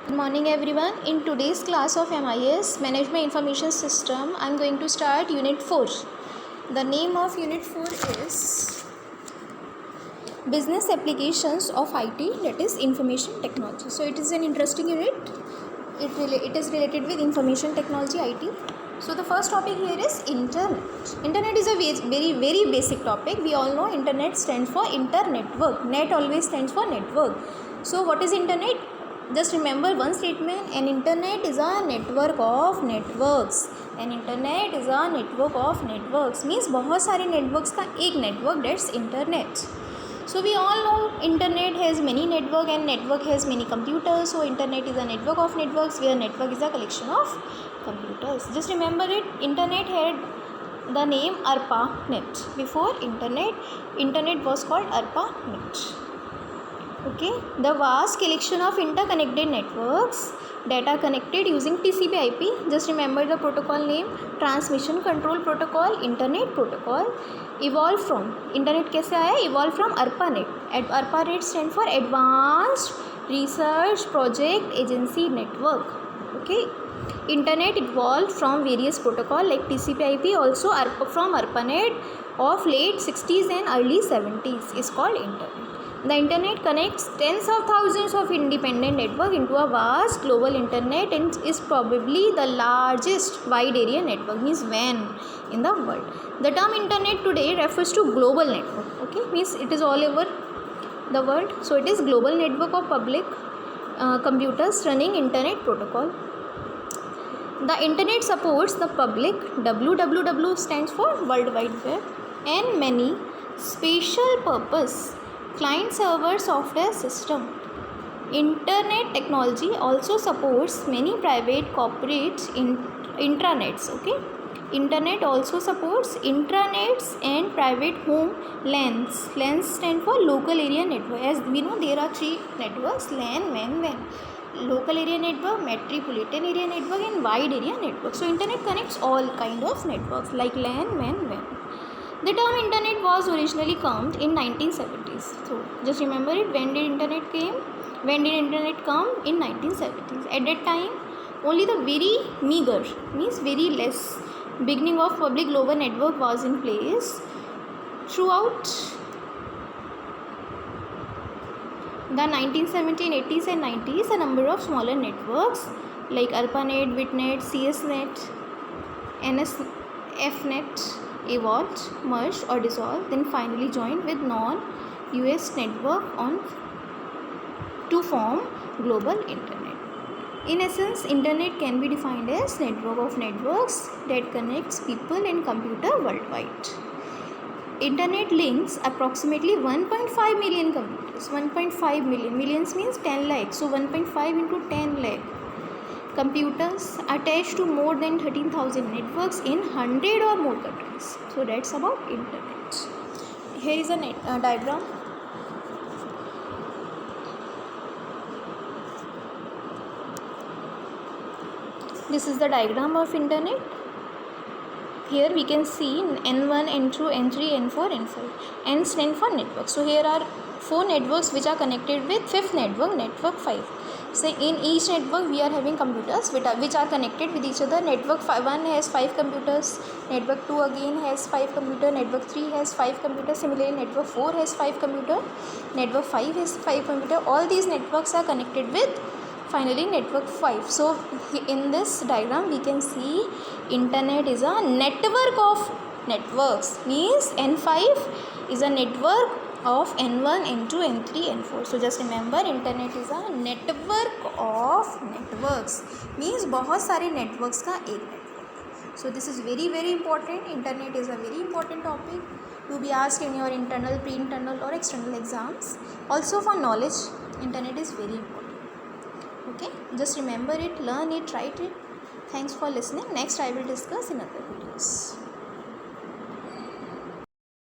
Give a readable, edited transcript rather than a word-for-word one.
Good morning everyone. In today's class of MIS Management Information System, I am going to start Unit 4. The name of Unit 4 is Business Applications of IT, that is Information Technology. So it is an interesting unit. It is related with Information Technology IT. So the first topic here is Internet. Internet is a very basic topic. We all know Internet stands for Internetwork. Net always stands for network. So what is Internet? Just remember one statement: an internet is a network of networks. An internet is a network of networks means बहुत सारे networks का एक network, that's internet. So we all know internet has many network and network has many computers. So internet is a network of networks where network is a collection of computers. Just remember it. Internet had the name ARPANET. Before internet was called ARPANET. Okay, the vast collection of interconnected networks that are connected using TCP/IP. Just remember the protocol name: Transmission Control Protocol, Internet Protocol. Evolved from Internet कैसे आया? Evolved from ARPANET. ARPANET stand for Advanced Research Project Agency Network. Okay, Internet evolved from various protocol like TCP/IP, also from ARPANET of late 60s and early 70s is called Internet. The internet connects tens of thousands of independent networks into a vast global internet and is probably the largest wide area network, means WAN, in the world. The term internet today refers to global network. Okay, means it is all over the world. So it is global network of public computers running internet protocol. The internet supports the public. www stands for World Wide Web, and many special purpose client server software system. Internet technology also supports many private corporate intranets. Okay, internet also supports intranets and private home LANs. LANs stand for local area network. As we know, there are three networks: LAN, WAN, WAN. Local area network, metropolitan area network, and wide area network. So internet connects all kind of networks like LAN, WAN, WAN. The term internet was originally coined in 1970s. So just remember it. When did internet came? When did internet come? In 1970s. At that time, only the very meager, means very less, beginning of public global network was in place. Throughout the 1970s, 80s and 90s, a number of smaller networks like ARPANET, BitNet, CSNet, NSFNet evolved, merged or dissolved, then finally joined with non-US network to form global internet. In essence, internet can be defined as network of networks that connects people and computer worldwide. Internet links approximately 1.5 million computers. 1.5 million. Millions means 10 lakh. So 1.5 into 10 lakh computers attached to more than 13,000 networks in 100 or more countries. So that's about internet. Here is a diagram. This is the diagram of internet. Here we can see N1, N2, N3, N4, N5. N stand for network. So here are 4 networks which are connected with 5th network, network 5. So in each network we are having computers which are connected with each other. Network 1 has 5 computers. Network 2 again has 5 computers. Network 3 has 5 computers. Similarly, network 4 has 5 computers. Network 5 has 5 computers. All these networks are connected with finally network 5. So in this diagram we can see internet is a network of networks, means N5 is a network of N1, N2, N3, N4. So just remember, internet is a network of networks, means बहुत सारे networks का एक network. So this is very important. Internet is a very important topic to be asked in your internal, pre-internal or external exams. Also for knowledge, internet is very important. Okay, just remember it, learn it, write it. Thanks for listening. Next I will discuss in other videos.